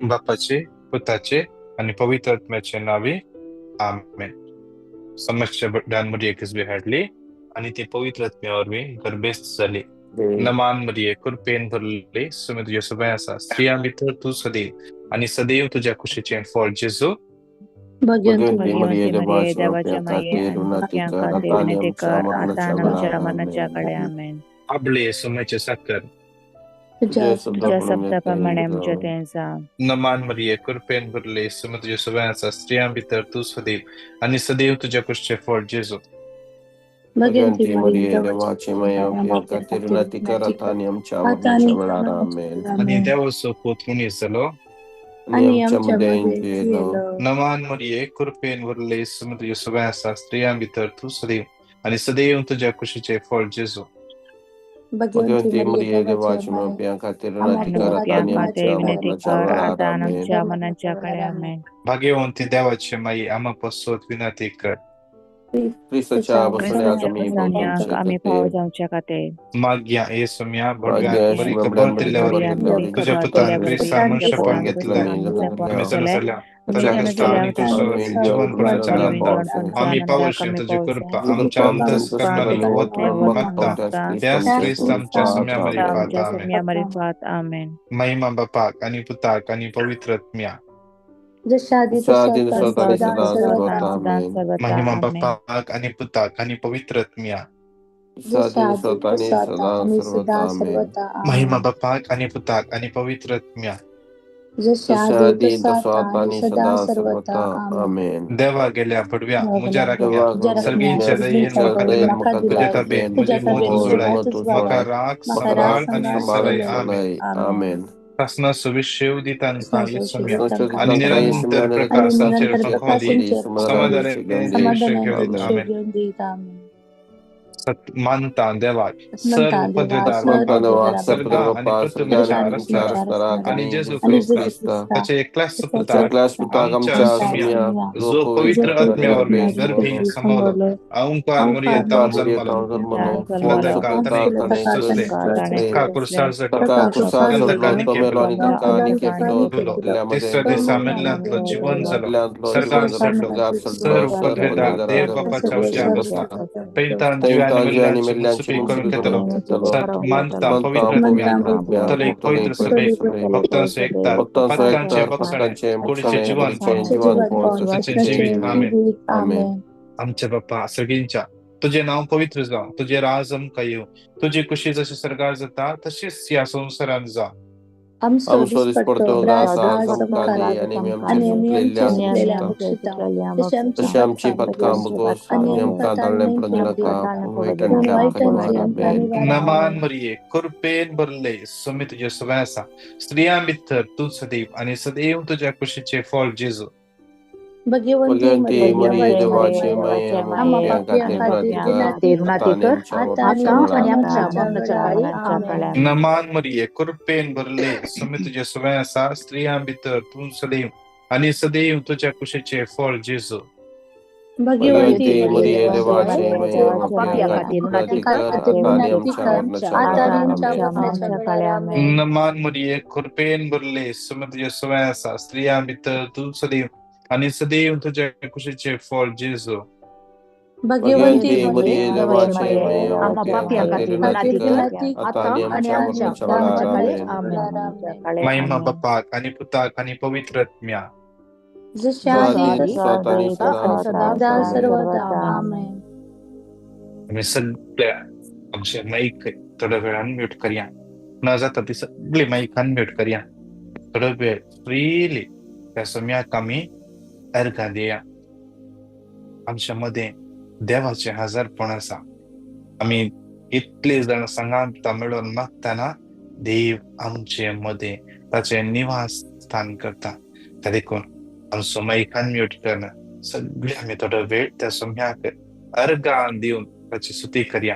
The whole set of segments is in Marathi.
बापाचे, पुताचे आणि पवित्र आत्म्याचे नावे आमेन. समक्ष डानमध्ये एकच हाडली आणि ती पवित्र आत्म्यावर गर्भेस्त झाली. नमान मरिये कृपेन भरले सुमे तुझ्या सभय असा स्त्रिया भितर तू सदैव आणि सदैव तुझ्या कुशीचे फळ जेजू. Bhagyanti Maria Maria, debajo devacha Maria, pekati Anupakyanka, lunatica Devinidika, ataniam Atanam chamarnacha Charamanachakade, amen. Amen. आपले सुमेचे साखर Tuja Tuja sabda Saptapamanam punamya Jatensa. नमान मरिये कृपेन भरले सुमे तुझ्या सभय असा स्त्रिया भितर तू सदैव आणि सदैव तुझ्या कुशीचे फळ जेजू. Bhagyanti Maria debajo maya pekati lunatica ataniam chamarnacha amen. आणि देवासोबत मुनी झालो. Aniam chamaden jelo. नमान मरिये कृपेन भरले सुमे तुझ्या सभय असा स्त्रिया भितर तू सदैव आणि सदैव तुझ्या कुशीचे फळ जेजू. Bhagyanti Maria debajo maya pekati lunatica ataniam Anupakyanka, chamarnacha Devinidika, Atanam amen. Charamanachakade, Amen. Bhagyavanti देवाची माई आम्हापासून विनंती कर. Cristoच्या Cristo बसण्याचा मी Chakasanya, बघून Kami शकते. Pavajamchakate. माग्या येसुम्या Magia भडव्यान बरी Shimon खबर Blamber दिल्यावर Maria, Gabriel Marika, तुझ्या Gabriel पुतान Batelia, ख्रिस्ता Vergista, मनुष्य पान Gabriel घेतला. Purpusa, Gabriel Musa, आम्ही जण Purpusale, झाल्या तुझ्या Vijana कष्टा आणि Jalata, तुझं Amen. जीवन फळाचा Vijana आनंद Vinjavan आम्ही Pansananda, पावश Kami तुझी Pavse. कृपा आमच्या अंतस करणारी होत मागता त्याच ख्रिस्त आमच्या सम्यामध्ये पाहत Samja आम्ही Samya Marifat, Amen. महिमा बापाक आणि पुताक आणि पवित्र आत्म्या. Shadim Sotani Sada Sarvata Sadan Amen. Sarvata, महिमा Amen. बापाक आणि पुताक आणि पवित्र आत्म्या. Shadim Sotani Sada Sarvata Amen. महिमा बापाक आणि पुताक आणि पवित्र आत्म्या. Shadim Sotani Sada Sarvata Amen. देवा गेल्या भडव्या मुजाराख्या Deva सर्गींच्या दैन Sargincha मकादिला Dayan तुझ्या Makadila तबे मुझे Tuja मोत Tabe जुळाय Mujimoto मका Solai राग Makara संभाळ आणि सराई Sambalan आमेन. Solai Amen. शासना सुविशेव दितांका येसुम्या आणि Sanskritanka निरंतर Yeshimyan प्रकाशांचे Kasanche पखवादी Pakodi Samadanche समाधानाचे घेऊन Amen. आमेन. मानता देवाक सर्व पदवीदार बापाक Manava सर्गा आणि Saprabhapa पृथ्वीच्या Sargani रचणारा Charastara आणि Kani जेजू Jesus ख्रिस्ता Christa त्याच्या एकलाच सुपुताक Saklas Putakam आमच्या सम्या Chasmia जो Roko पवित्र Vishwakarya आत्म्यावर गर्भी Besmolo समवलो अहंकार मर्यादाम Maria जन्मलो Kankarmano वद Jalo, कातने Saputaka सुसले Kriste Kakur सरसटो Taka Kursa गंधका Sorlo निके Tomelo below Anikaka Nike Bilo तुलो तिसऱ्या Lamadento दिवसा मेल्यांतलो जीवन झालो Lantlo सर्गान Jivan सडलो Lugar Salto सर्व Sarpone पदवेदार देव Daraga बापाच्या उज्या बसला Basta पैतान Jiwani Tenta Gianni मेल्यांची Mellanci मुसुबी करून घेतलो Musubi सत मानता Manta पवित्र pavitra mia तुला एक putole पवित्र सभे pavitra भक्तांचे एकतात Bhaktan पथकांचे Soektar बक्षणे Patkanche कोणीचे Bhakshane जीवन Kuriche पावून Jivan Pon सचिन Sasche जीवित आमेन. Amen. आमच्या बाप्पा सगळींच्या तुझे नाव पवित्र जाव तुझे राजम येऊ तुझी कुशी जशी सरकार जाता तशीच या संसारात जा. Am solis portogasa samkali animyamci suplelia buksita Tashamci patkam bugos animyam kadalne pranilaka unwaitan jam kadimara ben नमान मरिये कृपेन भरले सुमी तुझ्या सगळ्यासा स्त्रिया मित्र तू सदैव आणि सदैव तुझ्या कुशीचे फळ जेजू. Bhagyanti Maria Devache Maya Maria, Mapya Katirnatika Devunatikar, Ataniam Ata Chamanachara आणि Chamanachakale, Amen. नमान मरिये कृपेन भरले सुमी तुझ्या सगळ्यासा स्त्रिया मित्र तू सदैव आणि सदैव तुझ्या कुशीचे फळ जेजू. Bhagyanti Maria Devache Maya Mapya Katirnatika Ataniam Chamanachara Amen. Amen. नमान मरिये कृपेन भरले सुमी तुझ्या सगळ्यासा स्त्रिया मित्र तू सदैव आणि सदैव तुझ्या कुशीचे फळ जेजू. Bhagyanti Maria Devache Maya Ama Mapya papia Katirnatika katirnatika Ataniam आणि आमच्या Chamanachara Amen. Amen. महिमा Amen. बापाक आणि पुताक आणि पवित्र आत्म्या. Sadi Satani Sada Amen. Amen. आम्ही सगळ्या आमचे माईक थोड्या वेळान म्यूट करूया न जाता ती सगळी माईक अनम्यूट करूया थोडा वेळ फ्रीली त्या सम्याक आम्ही अर्घा देया. आमच्या मध्ये देवाचे हजरपण आसा आम्ही इतले जण संगांता मिळून मागताना देव आमचे मध्ये ताचे निवास स्थान करता त्या देखून आमचो माईक अनम्यूट करणं सगळे आम्ही थोडा वेळ त्या सम्याक अर्घा देऊन त्याची स्तुती करूया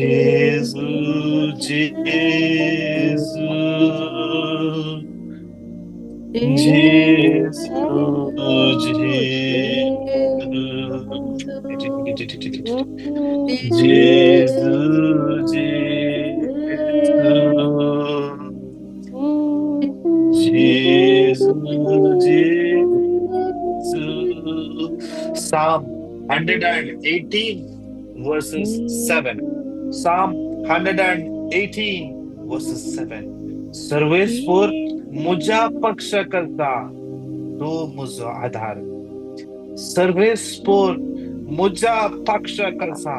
जेजू जेजू जेजू जेजू जेजू Psalm 118 verses 7. Psalm 118 verses 7. Sarveshwar मुझा पक्ष करता तो मुझो आधार. सर्वेश्वर मुझा पक्ष करता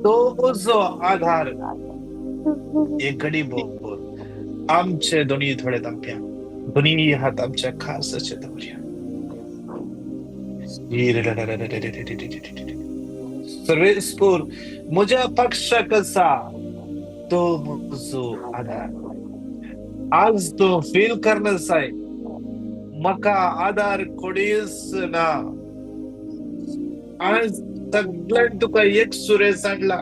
तो मुझो आधार. एक घडी बोल आमचे दोन्ही थोडे तंप्या दोन्ही हात आमच्या खासचे दवऱ्या. सर्वेश्वर मुझा पक्ष कसा तो मुझो आधार. आज तो फील करण्यास आहे मका आधार कोणीच ना. आज सगळ्यात तुका एक सुरे सांडला.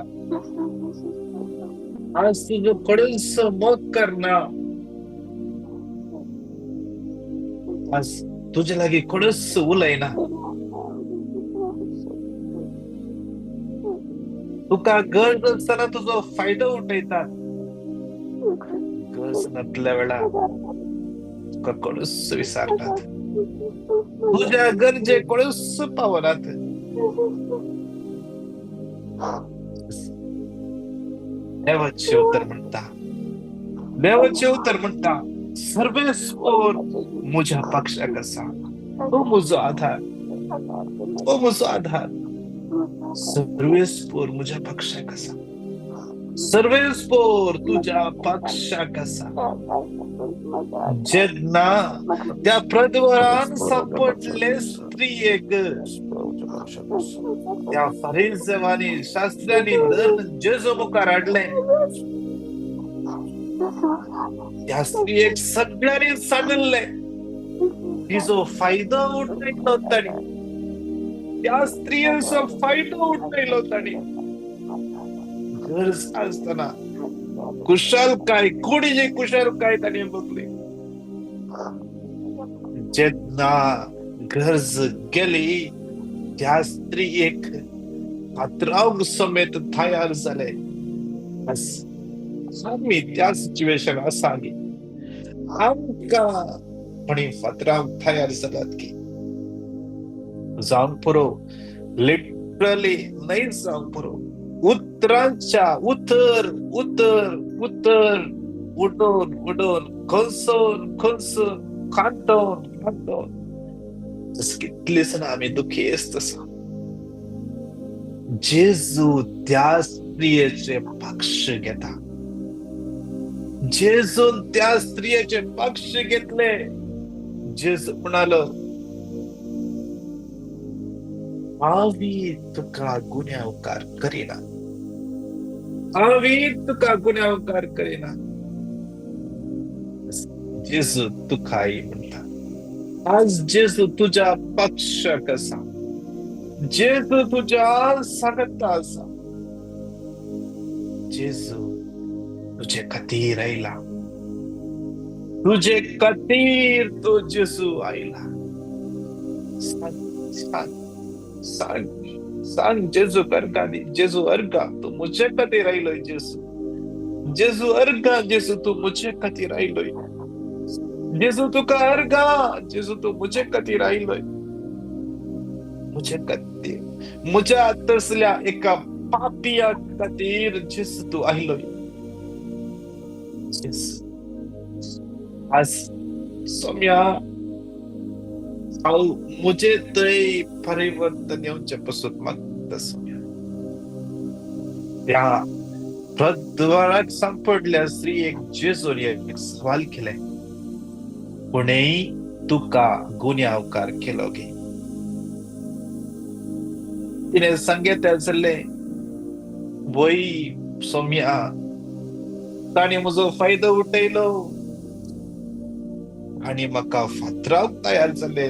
आज तुझं कोणीच मग करना. आज तुझ्या लागी कोणीच उलय ना. तुका गरज असताना तुझा फायदा उठयतात. गरज नसल्या वेळा तुका कोणीच विचारतात. तुझ्या गरजे कोणीच पावनात. देवाचे उत्तर म्हणता सर्वेश्वर मुझ्या पक्ष कसा तो मुझो आधार. सर्वेश्वर मुझ्या पक्ष कसा. सर्वेश्वर तुझ्या पक्ष कसा. जेदना त्या प्रद्वरान सापडले स्त्री एक. त्या फरीसावानी शास्त्रांनी दर जेजू मुखार हाडले. त्या स्त्री एक सगळ्यांनी सांगले. तिचो फायदो उठयलो ताणी. त्या स्त्रियेचो फायदो उठयलो ताणी. गरज असताना कुशलकाय कोणीची कुशलकाय ताणी बघली. जेन्ना गरज गेली त्या स्त्री एक पात्रांग समेत तयार झाले. आम्ही त्या सिच्युएशन असावी आमका पण फात्रांग तयार जातात की जाऊन पुरो. लिटरली नाही जाऊन पुरो. उत्तरांच्या उत्तर उत्तर उत्तर उडून उडून खनसून खनसून खांदून खांदून जसं कितलीच ना आम्ही दुखी आहेस तसं. जेजू त्या स्त्रियेचे पक्ष घेता. जेजून त्या स्त्रियेचे पक्ष घेतले. जेजू म्हणालो आम्ही तुका गुन्ह्यावकार करीना. आम्ही तुका गुन्ह्यावकार करीना. जेजू तुकाई म्हणता. आज जेजू तुझ्या पक्ष कसा. जेजू तुझ्या सांगता असा. जेजू तुझे खातीर आयला. तुझे खातीर तो जेजू आयला. सांग सांग जेजू अर्गानी. जेजू अर्गा तू मुझे खातीर आयलोय. जेजू अर्गा. जेजू तू मुझे खातीर आयलोय. जेजू तुका अर्गा. जेजू तू मुझे खातीर आयलोय. मुझे खातीर मुझ्या तसल्या एका पापिया खातीर जेजू तू आयलोय. आज सोम्या मुझे तय परिवर्तन येऊनचे पासून मागता सोम्या. त्या प्रद्वाराक सापडल्या स्त्री एक जेजून एक सवाल केले. कोणेही तुका गुन्ह्यावकार केलो गे. तिने सांगितले चल्ले वय सोम्या ताणी म्हजो फायदो उठयलो आणि म्हाका फातरावक तयार जाले.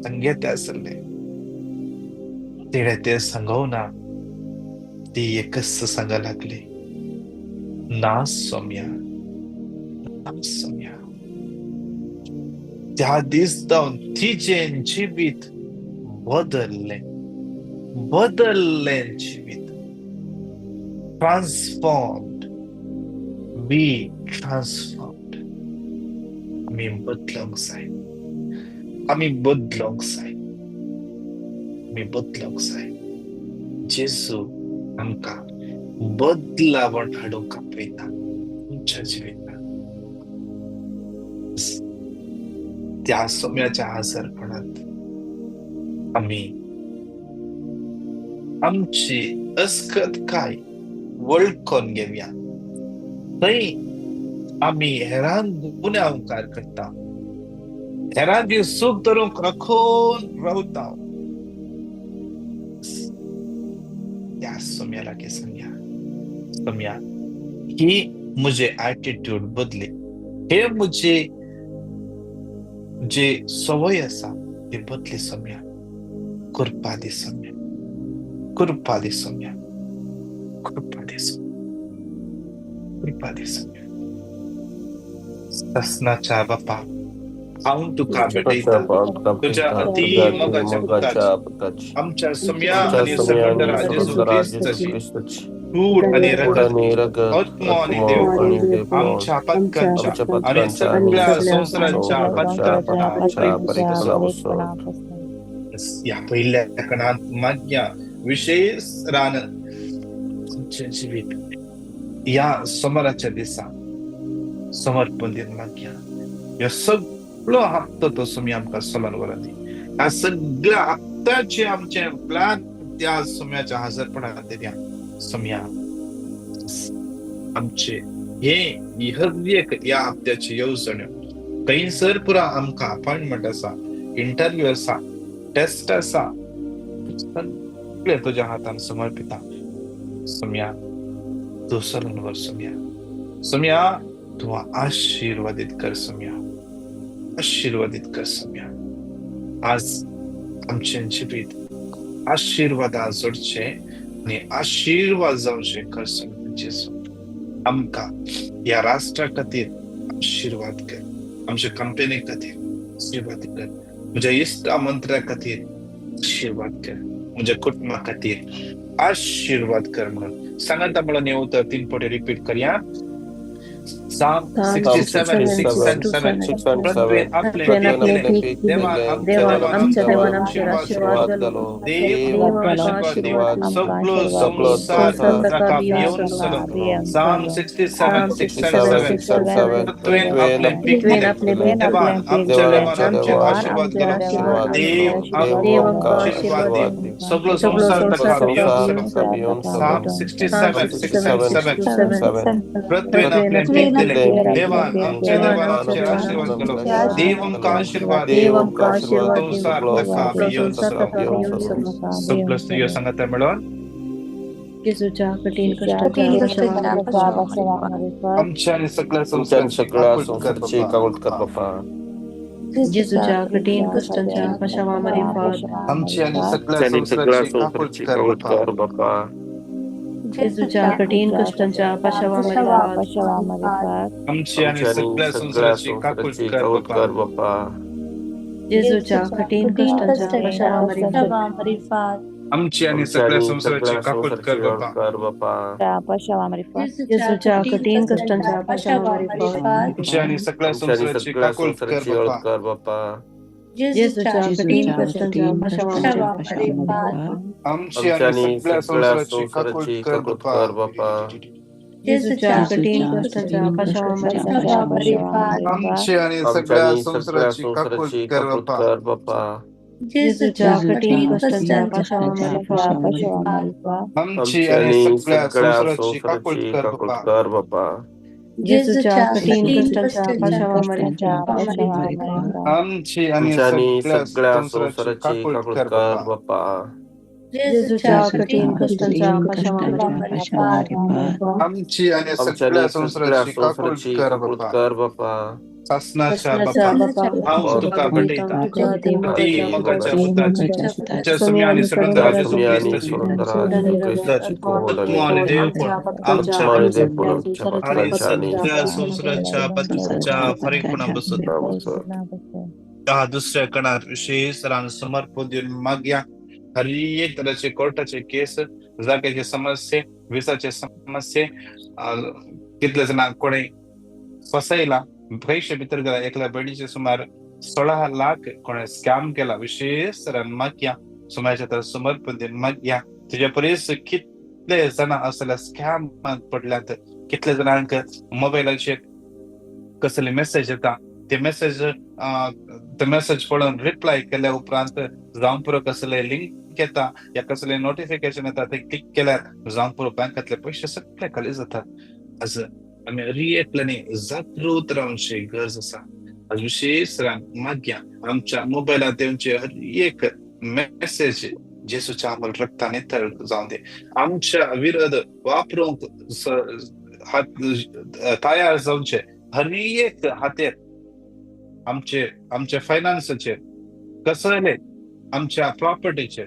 सांगितले आसले तिणे ते सांगवना. ती एकच सांगायला लागली, ना सौम्या, ना सौम्या. त्या दिसतावन तिचे जीवित बदलले, बदलले जीवित. ट्रान्सफॉर्म्ड, बी ट्रान्सफॉर्म्ड. आम्ही बदलूंक जाय, आम्ही बदलूंक जाय, आम्ही बदलूंक जाय. जेजू आमकां बदलावण हाडूंक आपयता आमच्या जिवितांत. त्या सौम्याच्या आजारपणात आम्ही आमची अस्खतकाय वळखून घेवया. थंय आम्ही हेरान गुन्यांवकार करता, हेरांची सूख धरूंक राखून रावता. त्या सौम्या लागीं सांगया, सौम्या, ही म्हजे एटीट्यूड बदली, हे म्हजे जे सवय आसा ती बदली. सौम्या, कृपा दी सौम्या, कृपा दी सौम्या, कृपा दी सौम्या, कृपा दी सौम्या. ससनाच्या बापा, हांव तुका भेटयता तुझ्या अति मोगाच्या पुताची, आमच्या सौम्या आणि सकंदरा जेजू ख्रिस्ताची सूड आणि रगत, आत्मा आणि देव आमच्या पत्कांच्या आणि सगळ्या संसाराच्या या पहिल्या कणात मागया विशेष रान आमचे जीवित या सोमवाराच्या दिसा समर्पण दिन मागया. या सगळं हप्ता तो सौम्या आमकां सोलान वरांदी. ह्या सगळ्या हप्त्याचे आमचे प्लॅन त्या सौम्याच्या हजरपणात दिल्या. सौम्या, आमचे हे हर एक या हप्त्याची येवजण्यो खंयसर पुरा आमकां अपॉइंटमेंट आसा, इंटरव्यू आसा, टेस्ट आसा, सगळे तुज्या हातान समर्पिता. सौम्या, तू चलून वर. सौम्या, सौम्या, तू आशीर्वादित कर. सौम्या, आशीर्वादित कर. सौम्या, आज आमचे जिवीत आशीर्वादा जोडचे आणि आशीर्वाद जावचे कर. सौम्या, जेजू आमकां या राष्ट्रा खातीर आशीर्वाद कर, आमच्या कंपनी खातीर आशीर्वाद कर, म्हज्या इश्टा मंत्र्या खातीर आशीर्वाद कर, म्हज्या कुटुंबा खातीर आशीर्वाद कर म्हणून सांगाता. म्हणून हे उतर 3 फावटी रिपीट करया. Psalm 67:6-7 प्रत्येक आपले पीक देवा आमच्या देवान आशीर्वाद घालो. देव आमकां आशीर्वाद सगळो संसार ताका भिवून चलो. Psalm 67:6-7 प्रत्येक आपले पीक देवा आमच्या देवान आमचे आशीर्वाद घालो. देव आमकां आशीर्वाद दिव, सगळो संसार ताका भिवून चलो. Psalm 67:6-7 प्रत्येक आपले पीक देवा आमच्या देवान आमचे आशीर्वाद घालो. देव आमकां आशीर्वाद दिव, संसार ताका भिवून चलो. सगळो स्त्रियो सांगाता मेळोन जेजूच्या कठीण कष्टाच्या आमच्या आणि सगळ्या संसाराची काकूट कर बापा. जेजूच्या कठीण कष्टाच्या पशावामरी फाट आमची आणि सगळ्या संसाराची काकूट कर बापा. जेजूच्या कठीण कष्टाच्या पशावामरी फाट आमची आणि सगळ्या संसाराची काकूट कर बापा. जेजूच्या कठीण कष्टाच्या पशावामरी फाट आमची आणि सगळ्या संसाराची काकूट कर बापा. जेजूच्या कठीण कष्टाच्या पशावामरी फाट आमची आणि सगळ्या संसाराची काकूट कर बापा. जेजूच्या कठीण कष्टाच्या पशावामरी फाट आमची आणि सगळ्या संसाराची काकूट कर बापा. जेजूच्या कठीण कष्टाच्या पशावामरी फाट आमची आणि सगळ्या संसाराची काकूट कर बापा. जेजूच्या कठीण कष्टाच्या पशावामरी फाट आमची आणि सगळ्या संसाराची काकूट कर बापा. जेजूच्या कठीण कष्टाच्या पशावामरी फाट आमची आणि सगळ्या संसाराची काकूट कर बापा. जेजूच्या कठीण कष्टांच्या पाशावामध्ये आमची आणि आमच्या सगळ्या सगळ्या संसाराची काकूळ संसाराची कर काकूळ बापा. कर बापा. शासनाच्या शासनाच्या बापा बापा हांव तुका भेटयता तुझ्या अति मोगाच्या मोगाच्या पुत्राची पुताची तुमच्या तुम्ही सुम्या आणि आणि सडंगरा सडंगरा जेजू तुम्ही आणि जेजू ख्रिस्ताची सुरंदरा आणि ख्रिस्ताची आत्मा कोहडणे आणि देवपण आमच्या पत्काच्या आमच्या आत्मा आणि आणि देवपण सगळ्या आमच्या आणि संसाराच्या पत्काच्या आणि सगळ्या पत्काच्या संसाराच्या पत्काच्या फरकपणा बसत त्या दुसऱ्या कणात विशेष रान समर्पण देऊन मागया. हर एक तऱ्हेचे कोर्टाचे केस, जागेचे समस्ये, विसाचे समस्ये, कितले जण कोणी फसयला, पैसे भितर गेला. एकल्या बहिणीचे सुमार 16 लाख कोणी स्कॅम केला. विशेष रान मागया सुमारच्या तर समर्पण देऊन मागया. तुझ्या परीस कितले जण असल्या स्कॅम पडल्यात, कितले जणांक मोबाईलाचेर कसले मेसेज येता, ते मेसेज पळोवन रिप्लाय केल्या उपरांत जावं पुरो कसले लिंक येता या कसले नोटिफिकेशन येता, ते क्लिक केल्यार जावं पुरो बँकातले पैसे सगळे खाली जातात. आज आम्ही रिएक्टल्यानी जागृत रावची गरज आसा. आज विशेष मागया आमच्या मोबायलात येवचे हर एक मेसेज जेसूच्या अमल रक्ताने नितळ जाऊन दे. आमच्या विरोध वापरूंक तयार जावचे हर एक हातेर आमचे फायनान्सचे कसले आमच्या प्रॉपर्टीचे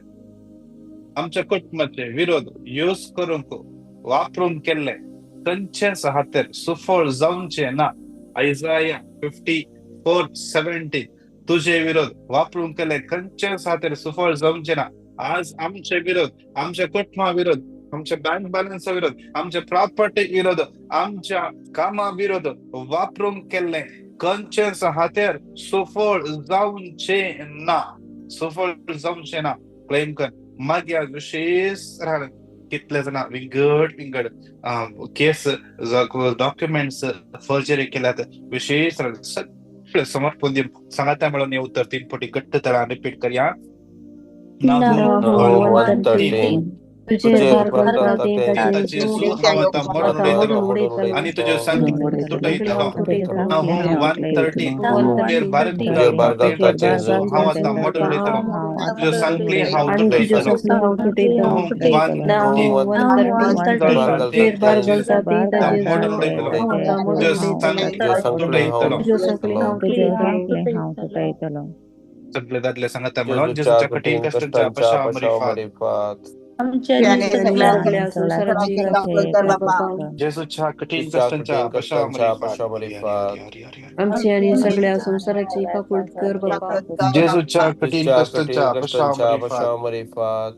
आमच्या कुटुंबाचे विरोध यूज करूंक वापरून केले खंयचेच हातेर सुफळ जावचे ना. आयजाया 54:17 तुझे विरोध वापरून केले खंयचेच हातेर सुफळ जावचे ना. आज आमचे विरोध, आमच्या कुटुंबा विरोध, आमच्या बँक बॅलन्सा विरोध, आमच्या प्रॉपर्टी विरोध, आमच्या कामा विरोध वापरून केले खंयचेच हातेर सुफळ जावचे ना. सुफळ जावचे ना. क्लेम कर मागया विशेष राहण. कितले जण विंगड केस डॉक्युमेंट्स फर्जरी केल्यात. विशेष सगळे समर्पण दिवन सांगाता मिळून हे उत्तर 3 फुटी घट्ट तळा रिपीट करूया. Nahum 1:13 तुझे भारतात त्याचे येसू हांव आतां मोडून उडयतलो आणि तुझे संख्या तुटयतलो. Nahum 1:13 तुजेर बारगता जेजू हांव आतां मोडून उडयतलो. तुज्यो सांखली हांव तुटयतलो. Nahum 1:13 तुजेर मोडून उडयतलो. तुज्यो सांखली तुटयतलो. सगळे दादले सांगता म्हणून जेजूच्या कठीण कष्टांच्या पशावरीफात सगळ्या संसाराची जेजूच्या कठीण कष्टांच्या पशावरीफात आमची आणि सगळ्या संसाराची काकूळ कर बापा. जेजूच्या कठीण कष्टांच्या पशावरीफात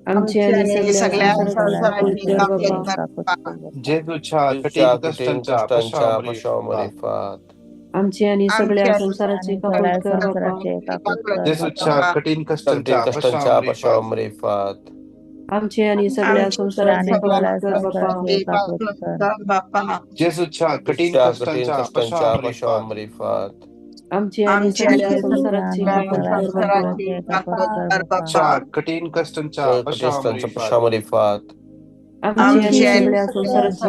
आमची आणि सगळ्या संसाराची काकूळ कर बापा. जेजूच्या कठीण कष्टांच्या पशावरीफात आमची आणि सगळ्या संसाराची काकूळ कर बापा. जेजूच्या कठीण कष्टांच्या पशावरीफात आमची आणि सगळ्या संसाराची काकूळ कर बापा. जेजूच्या कठीण कष्टांच्या पशावरीफात आमची आणि सगळ्या संसाराची कठीण कष्टांच्या पशावरीफात आमची आणि सगळ्या संसाराची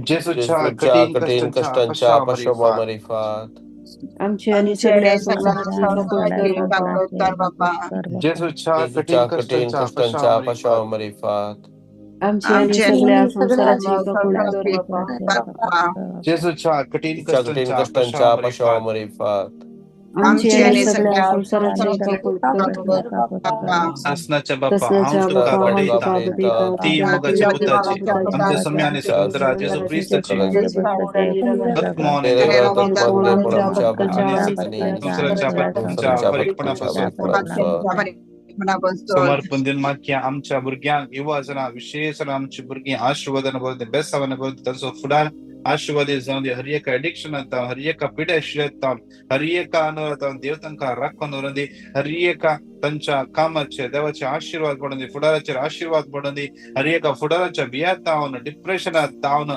जेजूच्या कठीण कष्टांच्या पशावरीफात आमची आणि सगळ्या संसाराची जेजूच्या जेजूच्या कठीण कष्टांच्या पशावरीफात आमची आणि सगळ्या संसाराची जेजूच्या कठीण कष्टांच्या पशावरीफात आमची आणि सगळ्या संसाराची शासनाच्या बापा हांव तुका भेटयता ती मोगाच्या पुताची आमच्या सम्या आणि समुद्रा जेजू ख्रिस्ताची आत्मा आणि देवाची आणि संसाराच्या पत्काच्या फरकपणापासून समर्पण दिन मागया. आमच्या भुरग्यांक युवा जना विशेष आमची भुरगीं आशिर्वादान भरते बेसावान भरते तांचो फुडार आशिर्वादीत जावन दी. हर एका एडिक्शनांत हर एका पिड्याशियेंत हर एका अनाथ देव तांकां राखून दवरून दी. हर एका तांच्या कामाचे देवाचे आशीर्वाद पडून दी. फुडाराचेर आशीर्वाद पडून दी. हर एका फुडाराच्या बियांत तावन डिप्रेशनांत तावन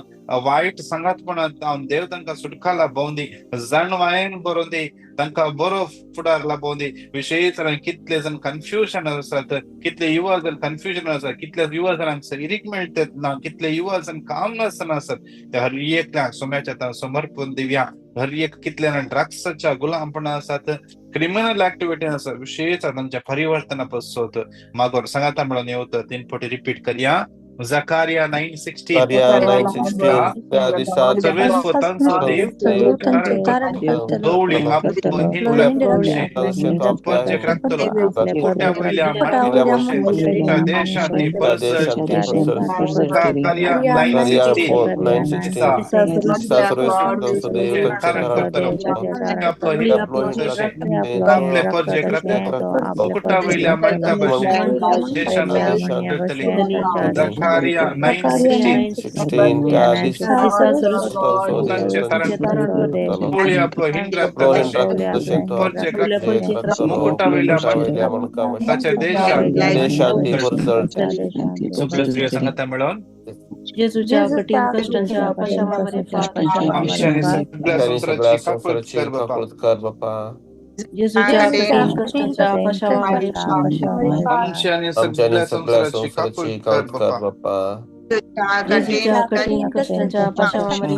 वायट संगातपणांत तावन देव तांकां सुटका लाभोवन दी. जाणवायेन बरोवन दी. तांकां बरो फुडार लाभोवन दी. विशेष कितले जण कन्फ्युजन आसात, कितले युवा जण कन्फ्युजन आसात, कितले युवा जणांक सैरीक मेळटात ना, कितले युवा जण काम नासतना आसात. त्या हर एकल्या सोम्याच्या समर्पण दिवया. हर एक कितल्या ड्रग्सच्या गुलामपणा आसात, क्रिमिनल ऍक्टिव्हिटी आसात, विशेष तांच्या परिवर्तनापासून मागोर सांगाता म्हणून येवतं 3 फावटी रिपीट करूया. झकारिया 9:16 Zakaria 9:16 त्या दिसात सर्वे स्वतंत्र देव कारण गवळी हा हिंडला परजे क्रांतलो मुकुट्या वयल्या मांडीला बशेन देशांती देशांती पसरतील. झकारिया Zakaria 9:16 9:16 सर्व स्वतंत्र देवकांचे कारण कारण करतलो आपलं हे आपले परजे क्रांतलो मुकुट्या वयल्या मांडता बशेन देशांना करतली. झकारिया 9:16 त्या दिसात तांचे कारण गवळी आपलं हिंड्रांता बशेन परजे क्रांतलो मुकुट्या वयल्या ताच्या देशांती देशांत सगळे सांगता मिळून जेजूच्या कठीण कष्टांच्या अपशामावरील आमच्याने सगळ्या संसाराची कापड कर बापा. कर बापा. जेजूच्या कठीण कष्टांच्या अपशामावरील आमच्याने आमच्याने सगळ्या सगळ्या संसाराची संसाराची कापड कर कर बापा. बापा. जेजूच्या कठीण कष्टांच्या अपशामावरील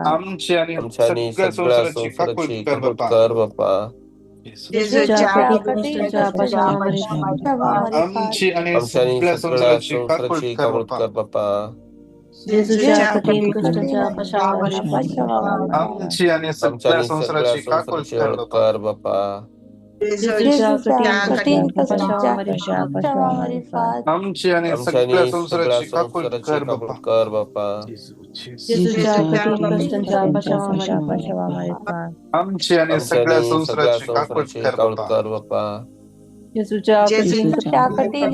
आमच्याने आमच्याने सगळ्या सगळ्या संसाराची कापड संसाराची कर कापड बापा. कर बापा. जेजूच्या कठीण कष्टांच्या अपशामावरील आमची आणि आमच्याने सगळ्या सगळ्या संसाराची कापड संसाराची कर कापड बापा. कर बापा. जेजूच्या कठीण कष्टांच्या अपशामावरील आमची आणि सगळ्या आमच्याने सगळ्या संसाराची कापड संसाराची कर हळद बापा. कर बापा. जेजूच्या कठीण कष्टांच्या अपशामावरील आमची आणि आमच्याने सगळ्या सगळ्या संसाराची कापड संसाराची कर कापड बापा. कर बापा. जेजूच्या कठीण कष्टांच्या अपशामावरील आमची आणि सगळ्या आमच्याने सगळ्या संसाराची कापड संसाराची कर कापड बापा. कर बापा. जेजूच्या कठीण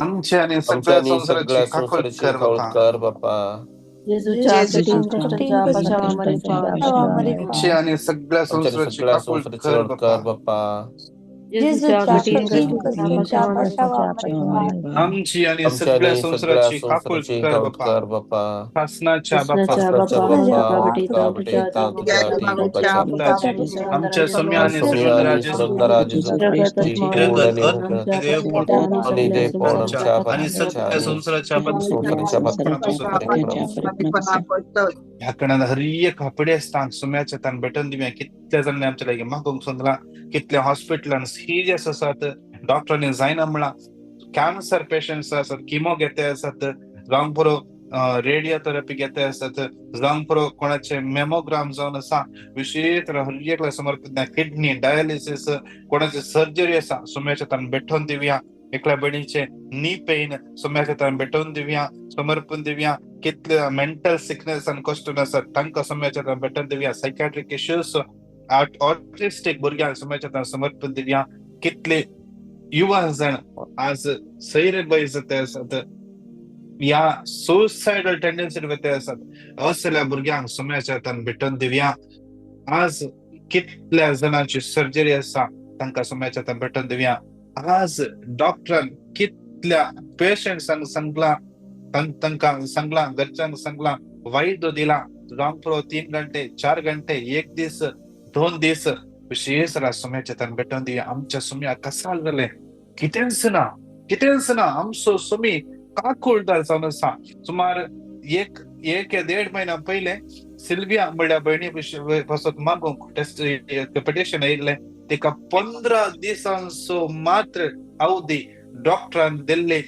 आमची आणि सगळ्या आमच्याने संसाराची सगळ्या कापड संसाराची कर कापड बापा. कर बापा. जेजूच्या कठीण कष्टांच्या अपशामावरील आमची आणि सगळ्या आमच्याने संसाराची सगळ्या कापड संसाराची कर हळद बापा. कर बापा. जेजूच्या कठीण कष्टांच्या अपशामावरील आमची आणि सगळ्या आमच्याने सगळ्या संसाराची कापड संसाराची कर कापड बापा. कर बापा. शासनाच्या बापा. शासनाच्या बापा बापा बेटा तुझ्या देवकाच्या आमच्या सम्याने आणि जेजू सुंदरा जेजू ख्रिस्ती जगत पूर्ण आणि दे पण आमच्या आणि सगळ्या संसाराच्या संसाराच्या ह्या कणाला हरिय कापडे असतात सुम्याच्या तान भेटून दिव्या कितल्या जणांनी आमच्या लागे मागोंग सोंदला कितल्या हॉस्पिटलान सिरियस असतात डॉक्टरांनी जायना म्हणला कॅन्सर पेशंट्स असतात किमो घेते असतात जावंक पुरो रेडिओथेरपी घेते असतात जावंक पुरो कोणाचे मेमोग्राम जावन आसा विशेष हरियकला समर्पित किडनी डायलिसिस कोणाची सर्जरी आसा सुम्याच्या तान भेटून दिव्या एकल्या बडीचे नी पेन सुम्याच्या तान भेटून दिव्या समर्पण दिव्या कितले मेंटल सिकनेस आणि क्वेश्चन असतात तांकां सुम्याच्या भेटून दिव्या सायकॅट्रिक इश्यूज ऑटिस्टिक भुरग्यांक सुम्याच्या समर्पण दिव्या कितले युवा जण आज सैरबय जाते असतात या सुसायडल टेंडन्सी वयते असतात असल्या भुरग्यांक सुम्याच्या भेटून दिव्या आज कितल्या जणांची सर्जरी आसा तांकां सुम्याच्या भेटून दिव्या आज डॉक्टरान कितल्या पेशंट्सांक सांगला तांकां सांगला घरच्यांक सांगला वाईट दिला जावंक पुरो 3 घंटे 4 घंटे 1 दीस 2 दीस विशेष सुम्याच्या भेटून दिव्या आमच्या सुम्या कसाल जाले कितेंच ना आमचो सुमी काकुळटा जावन आसा सुमार एक या 1.5 महिना पहिले सिल्विया म्हणल्या बहिणी पासून मागूंक टेस्ट पिटिशन येयल्ले तेका 15 दिसांचो मात्र अवधी डॉक्टरान दिल्ले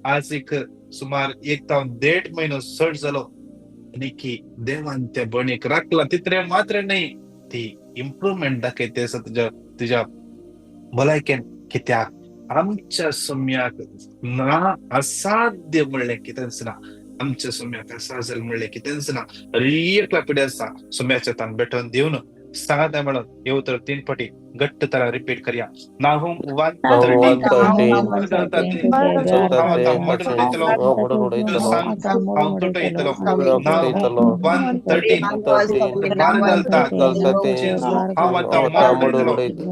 आज एक सुमार 1.5 महिनो चड जालो आणि की देवान त्या बणीक राखला तितरे मात्र नाही ती इम्प्रुव्हमेंट दाखयते आसा तुझ्या भलायकेन कित्याक आमच्या सुम्याक ना असाध्य म्हणले कितेंच ना आमच्या सुम्याक असाजल म्हणले कितेंच ना रियकला पिढी आसा सुम्याच्या तान भेटून दिवन सांगता म्हणून येऊ तर 3 फावटी घट्ट तरा रिपीट करूया नाहूम 1:13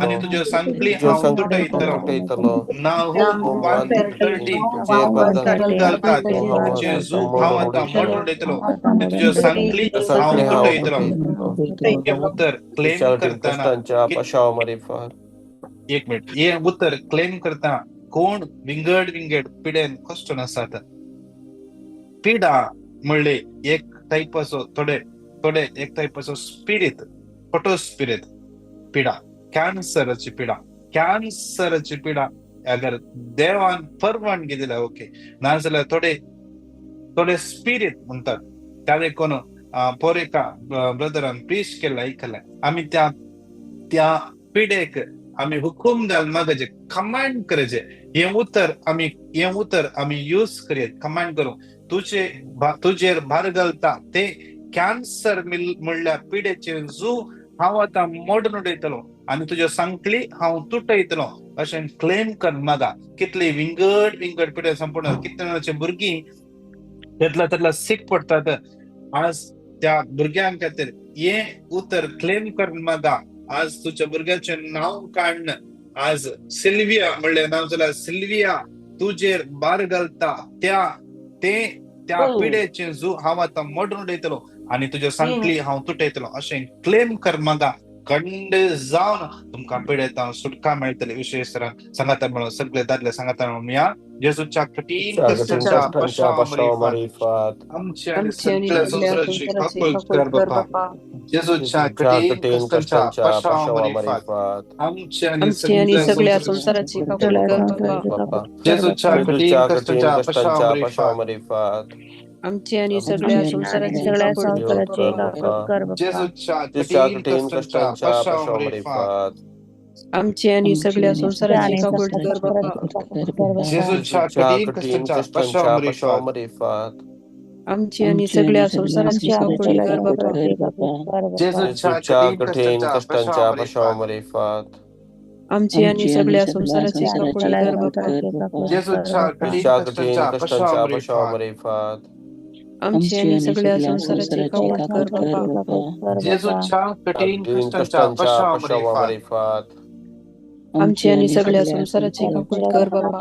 आणि तुझ्या सांगली हांव तुटयतलो नाहूम 1:13 घालतात जेजू हांव आतां मोठ उडयतलो आणि तुझ्या सांगली हांव तुटयतलो हे उत्तर क्लेम करताना एक मिनिट हे उत्तर क्लेम करता कोण विंगड पिड्यान क्वेश्चन आसात पिडा म्हणले एक टाईप असो थोडे थोडे एक type of spirit photo spirit पिडा कॅन्सरची पिडा अगर देवान परवानगी दिला ओके नाजाल्यार थोडे स्पिरिट म्हणतात त्याने कोण पोरेका ब्रदरान प्रीच केला ऐकलाय आम्ही त्या पिढेक आम्ही हुकूम द्याल मागाचे कमांड करायचे हे उतर आम्ही यूज करूयात कमांड करू तुझे भार घालता ते कॅन्सर म्हणल्या पिढेचे जो हांव आता मोडून उडयतलो आणि तुझ्या सांकली हांव तुटयतलो अशें क्लेम कर मागा कितली विंगड पिढे संपूर्ण कितल्याचे भुरगीं त्यातला सीख पडतात आज त्या भुरग्यां खातीर हे उतर क्लेम कर मागा आज तुझ्या भुरग्याचे नाव काढणं आज सिल्विया म्हणले नाव जाल्यार सिल्विया तुजेर भार घालता त्या पिढेचे जो हांव आता मोडून उडयतलो आणि तुझ्या सांकली हांव तुटयतलो अशें क्लेम कर मागा खंड जावन तुमकां पिढेता सुटका मेळटली विशेष सांगाता मेळो सगळे दादले सांगाता मेळया जेजूच्या कठीण कश्टाच्या पश्चामारीफात आमची आनी सगळ्या संसाराची खाकूळ कर बापा जेजूच्या कठीण कश्टाच्या पश्चामारीफात आमची आनी सगळ्या संसाराची खाकूळ कर बापा जेजूच्या कठीण कश्टाच्या पश्चामारीफात आमची आणि सगळ्या संसाराची जेजूच्या कठीण कश्टाच्या पश्चामारीफात आमची आणि सगळ्या संसाराची काबूल कर बापा जेजूच्या कठीण कश्टाच्या पश्चामारीफात आमची आणि सगळ्या संसाराची काबूल कर बापा जेजूच्या कठीण कश्टाच्या पश्चामारीफात आमची आणि सगळ्या संसाराची काबूल कर बापा जेजूच्या कठीण कश्टाच्या पश्चामारीफात आमची आणि सगळ्या संसाराची काबूल कर बापा जेजूच्या कठीण कष्टाच्या पश्चामारीफात आमची आणि सगळ्या संसाराची काबूल कर बापा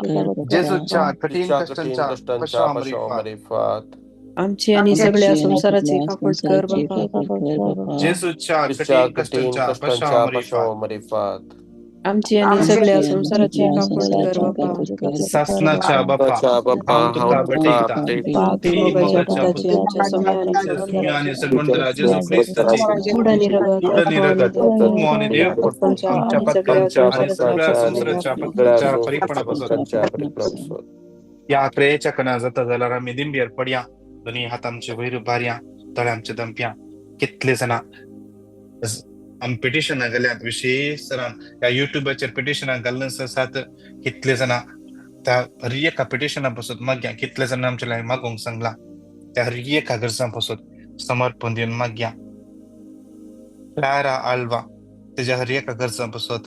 जेजूच्या कठीण कष्टाच्या पश्चामारीफात आमची आणि सगळ्या संसाराची काबूल कर बापा जेजूच्या कठीण कष्टाच्या पश्चामारीफात आमची आणि सगळ्या संसाराची काबूल कर बापा सासनाच्या बापा हांव तुका बटयता आणि सगुंदरा जेजू ख्रिस्ताची उडणी रगत मोहनी देव आमच्या पत्कांच्या आणि सगळ्या संसाराच्या पत्कांच्या परिपणापासून या क्रियेच्या कणा जाता जाल्यार आमी दिंबेर पडया दोनी हातांचे वयर उबारया तळ्यांचे दंप्या कितले जाणा आमी पिटिशनां घाल्यात विशेष तरान ह्या युट्यूबाचेर पिटिशनां घालून आसात कितले जाणा त्या हर एका पिटिशना पासून मागया कितले जाणां आमचे लागीं मागोंक सांगला त्या हर एका गरजां पासून समर्पण दिवन मागया क्लारा आल्वा तेज्या हर एका गरजां पासून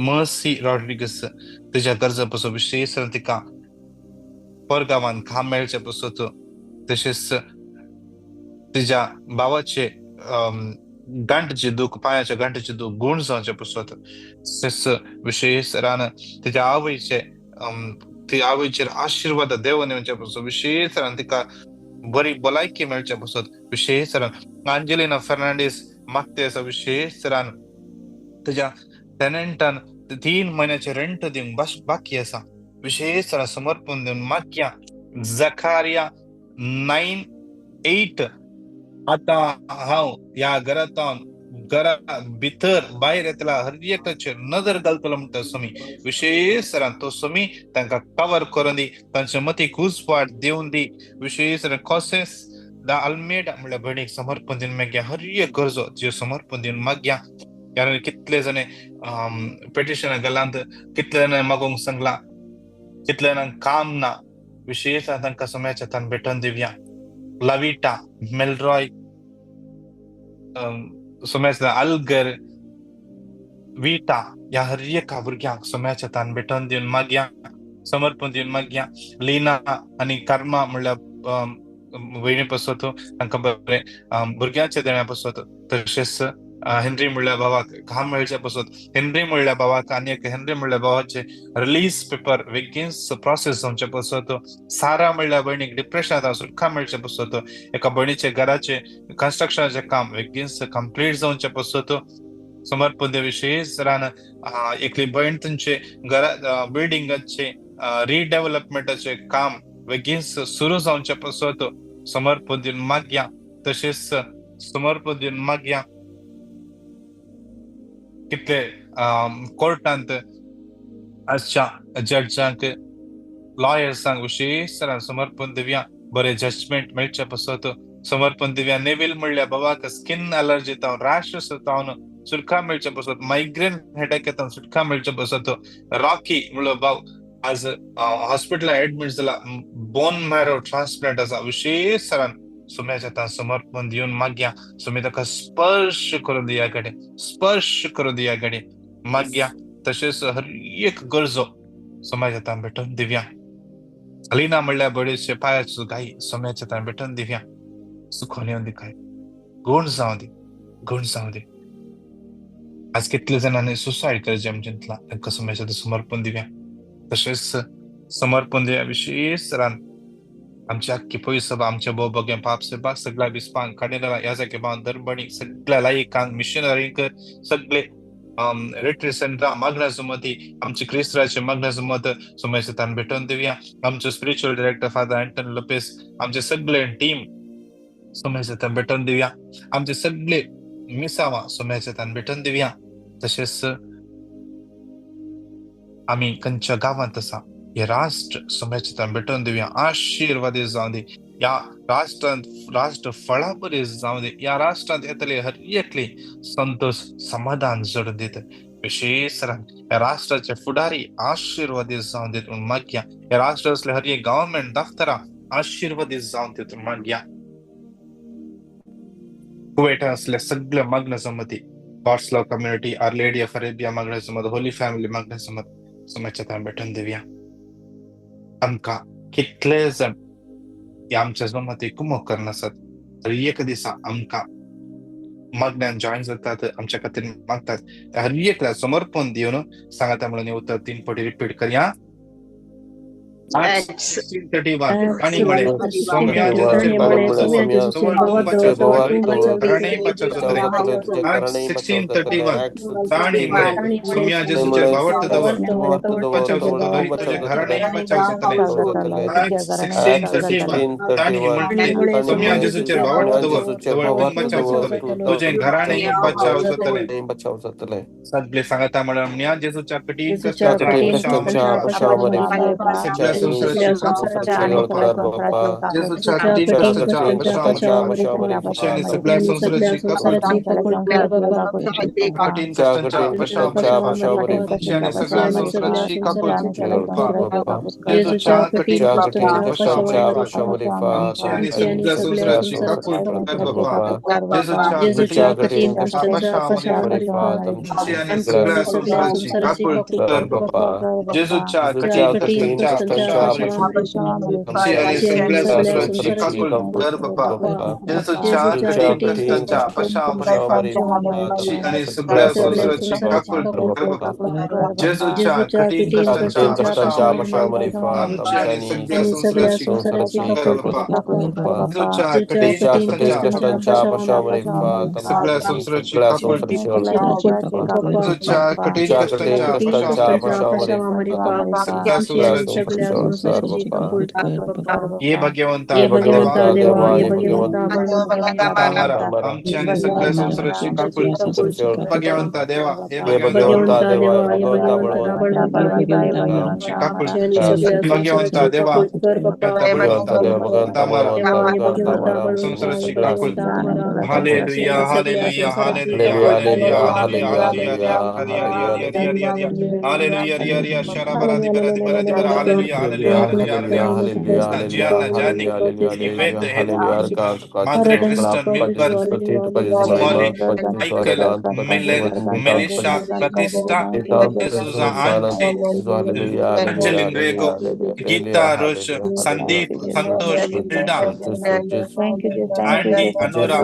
मर्सी रॉड्रिगस तेज्या गरजां पासून विशेष तरान तिका परगांवान काम मेळचे पासून तशेंच तिच्या भावाचे गांठचे दूख पायाच्या गांठीचे दूख गुण जावचे पासून विशेष रान तिच्या आवयचेर आशीर्वाद देवन येवचे पासून विशेष रान तिका बरी भलायकी मेळचे पासून विशेष रान आंजेलिना फर्नांडीस मागते असा विशेष रान तिच्या टेनंटान 3 महिन्याचे रेंट दिवंक बाकी आसा विशेष रान समर्पण दिवन मागया जकारिया 9:8 आता हांव ह्या घरा भितर भायर येतला हर एकाचेर नजर घालतलो म्हणटा स्वामी विशेष तरान तो स्वामी तांकां कवर करून दी तांचे मती घुसपाट दिवन दी विशेष तरान कॉसेस दा अल्मेडा म्हणल्यार भयणीक समर्पण दिवन मागया हर एक गरजो ज्यो समर्पण दिवन मागया कारण कितले जणे पिटिशनां घालांत कितले जाणां मागोंक सांगला कितले जाणांक काम ना विशेष तांकां समयाच्या तान भेटोवन दिवया लाविटा मेलरॉय सोम्याचा अल्गर विटा या हर एका भुरग्यांक सोम्याच्या तान भेटोवन दिवन मागया समर्पण दिवन मागया लिना आनी कर्मा म्हणल्यार वयणी पासून तांकां बरें भुरग्यांच्या देण्या पासून तशेंच हेनरी म्हणल्या भावाक काम मेळचे पासून हेनरी म्हणल्या भावाक आनी एक हेनरी म्हणल्या भावाचे रिलीज पेपर बेगीनच प्रोसेस जावचे पासून सारा म्हणल्या भयणीक डिप्रेशनांत सुटका मेळचे पासून एका भयणीचे घराचे कन्स्ट्रक्शनाचे काम बेगीनच कंप्लीट जावचे पासून समर्पण दे विशेष रान एकली भयण तांचे घरा बिल्डिंगाचे रिडेव्हलपमेंटाचे काम बेगीनच सुरू जावचे पासून समर्पण दिवन मागया तशेंच समर्पण दिवन मागया कितले कोर्टांत आजच्या जड्जांक लॉयर्सांक विशेषतरान समर्पण दिव्या बरे जजमेंट मेळचे पसत समर्पण दिव्या नेविल म्हणल्या बाबाक स्किन अलर्जी जावन रॅश जावन सुटका मेळचे पसत मायग्रेन हेडेक येता सुटका मेळचे पसत रॉकी म्हणलो भाव आज हॉस्पिटल एडमिट जाला बोन मॅरो ट्रान्सप्लांट आसा विशेषतरान सुम्याच्या समर्पण दिवन मागया सुमी ताका स्पर्श करून दिया गडे स्पर्श करून दिया गडे मागया तशेंच हर एक गरजो समाजात भेटून दिव्या अलिना म्हणल्या बडेचशे पायाचो घाई सोम्याच्या भेटून दिव्या सुखोन येऊन दिखाय गुण जाऊ दे आज कितले जणांनी सुसाईड करचे आमच्यातला तांकां सोम्याच्या समर्पण दिव्या तशेंच समर्पण दिव्या विशेष तरान आमची अख्खी पयसभा आमच्या भोव बगे पाप सभा सगळ्या विस्पांक काडेला ह्या जागे भाव दरबणी सगळ्या लायकांक मिशनरींक सगळे रिट्रीट सेंटर मागण्यासमती आमचे क्रिस्त्राचे मागण्यासमत सोमेशतान भेटून दिव्या आमचे स्पिरिच्युअल डायरेक्टर फादर अँटन लोपेस आमचे सगळे टीम सोमेशतान भेटून दिव्या आमचे सगळे मिसावा सोमेशतान भेटून दिव्या तसेच आम्ही खंयच्या गावांत आसा हे राष्ट्र सोमेशतान भेटून दिव्या आशीर्वादी जावं दे या राष्ट्रांत राष्ट्र फळा बरे जावं दे या राष्ट्रांत येतले हर एकली संतोष समाधान जोडून दित विशेष या राष्ट्राचे फुडारी आशीर्वादी जावं देत म्हणून मागया या राष्ट्रातले हर एक गव्हर्नमेंट दफ्तरा आशीर्वादी जावं देत म्हणून मागया कुवेटा असल्या सगळ्या मागण्यासमती God's love community our lady of Arabia मागण्यासमत होली फॅमिली मागण्यासमत समाजात भेटून दिव्या आमका कितले जण आमच्या जमती कुमक करनासत तर एक दिसा आमका मागण्यान जॉईन जातात आमच्या खातीर मागतात हर एकला समर्पण दिवन सांगा म्हणून उत्तर 3 पटी रिपीट करया आणि म्हणे सगळे सांगता म्हणून जेजूच्या कटी ये भगवंता भगवंता देवा हालेलुया हालेलुया हालेलुया हालेलुया शराबरादी बरादी बरादी बरा हालेलुया हालेलुया जियाना जानी इवेंट है मात्र क्रिस्टन मिलकर Molly Michael Milan Melisha Pratishtha Suja aunty Anjalin Rego Geeta Rosh Sandeep Santosh Hilda aunty Anura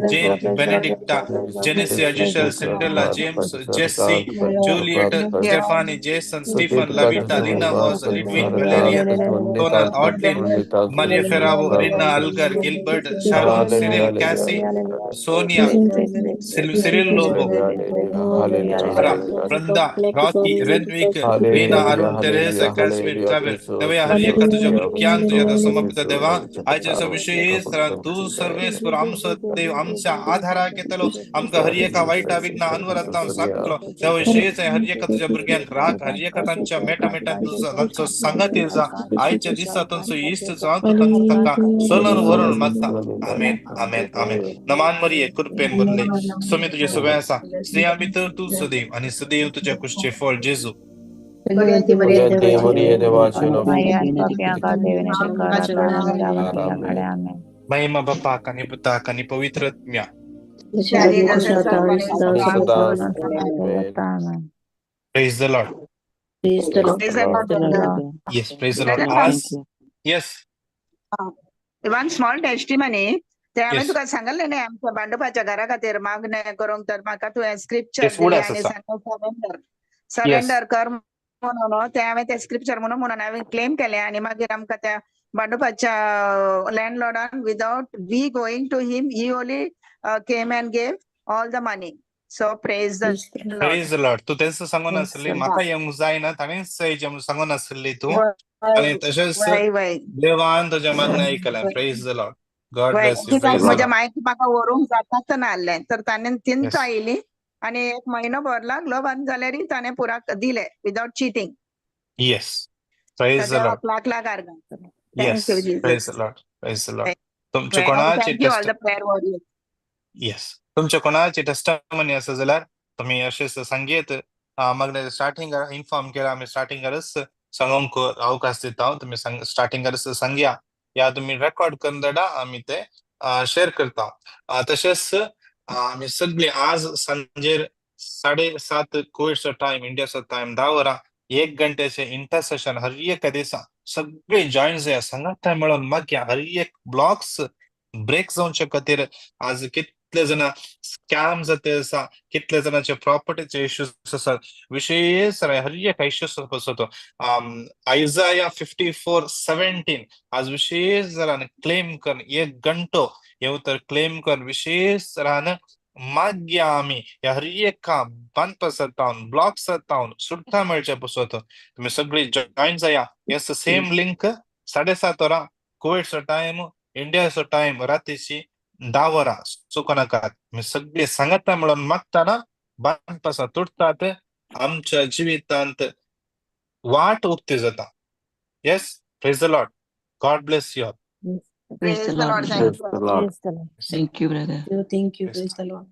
Jane Benedicta Genesia Jishal Cinderella James Jessie Juliet Stephanie Jason Stephen Lavita Leena वॉज Lidwin Valeria, Tona, Otlin, Maria Ferraro, Rina Algar, Gilbert, Sharon, Cyril, Cassie, Sonia, Cyril Lobo, Sarah, Branda, Rocky, Renwick, Rina, Arun, Teresa, Casmir, Travel. देवा हर एक तुझ्या कृपयान तुझ्या समर्पित देवा आजच्या विषयी तू सर्वेश्वर आमचं देव आमच्या आधारा घेतलो आमका हर एका वाईट विघ्न अनवरता सांगलो देवा विषयीच हर एक तुझ्या भुरग्यांक राख हर एक तांच्या मेटा मेटा तुझं संगती जा आजच्या दिवसातून इष्ट तांका सोलन वरून मागता आमेन आमेन आमेन नमान मरिये कृपेन भरले सोमी तुझ्या सगळ्यांचा स्त्रिया मित्र तू सदैव आणि सदैव तुझ्या कुशचे फळ जेजू महिमा बापा आणि पिता आणि पवित्र आत्म्या Praise the Lord. Praise the Lord. Yes, praise the Lord. As yes. One small testimony ते आम्ही Yes. तुका सांगले न्ही आमच्या बांडोपाच्या घरा खातीर मागणे करूंक तर म्हाका तुवें स्क्रिप्चर Yes, what दिली else, आनी sir? सरेंडर कर म्हणून ते हांवें ते स्क्रिप्चर म्हणून हांवें क्लेम केले आनी मागीर आमकां त्या बांडोपाच्या लँडलॉर्डान without we going to him he only came and gave all the money so praise the Praise the Lord. तू त्यांचं सांगून असली म्हाका येऊंक जायना ताणेंच सांगून असली तू आणि तशेंच वय देवान तुझ्या मागणें ऐकलें. Praise the Lord. God bless you. कित्याक Praise the म्हज्या Lord. मायक म्हाका व्हरूंक जाताच नासलें तर ताणें तिनच Yes. आयली आनी एक म्हयनो भर लागलो बंद जाल्यारय ताणें पुराक दिले without cheating Yes. Praise the Lord. Lakh lakh आर्गां Yes. Thank you Praise the Lord. Praise the Lord. तुमचे थँक कोणाची you all the prayer warriors yes तुमच्या कोणाची टेस्टमनी आसा जाल्यार तुम्ही अशेंच सांगेत म्हाका स्टार्टिंगार इन्फॉर्म केला आमी स्टार्टिंगारच सांगूंक अवकाश दिता तुम्ही स्टार्टिंगारच सांगया या तुम्ही रेकॉर्ड करून धाडा आमी ते शेअर करता तशेंच आमी सगळे आज सांजेर 7:30 कोविडचो टाइम इंडियाचो टाइम 10 वरां 1 घंट्याचे इंटरसेशन हर एक दिसा सगळे जॉईन जाया सांगात मेळून मागया हर एक ब्लॉक्स ब्रेक जावचे खातीर आज कितले जण स्कॅम जाते आसा कितले जणांचे प्रॉपर्टीचे इश्यूज आसात विशेष हर एक इश्यूज असतो आयझाया 54:17 आज विशेष जरान क्लेम कर 1 घंटो येऊ तर क्लेम कर विशेष रान माग्या आम्ही या हर एका बंद जावन ब्लॉक जावन सुद्धा मेळचे पसत तुम्ही सगळी जॉईन जाया येस सेम लिंक 7:30 वरां कोविडचो टाइम इंडियाचो टाइम रात्रीची 10 वरां चुको नाकात मी सगळे सांगता म्हणून मागताना बंद तुटतात आमच्या जिवितांत वाट उक्ती जाता yes praise the Lord God bless you Praise the Lord. Praise the Lord. Praise the Lord. Thank you, brother. Thank you. Thank you. Praise the Lord.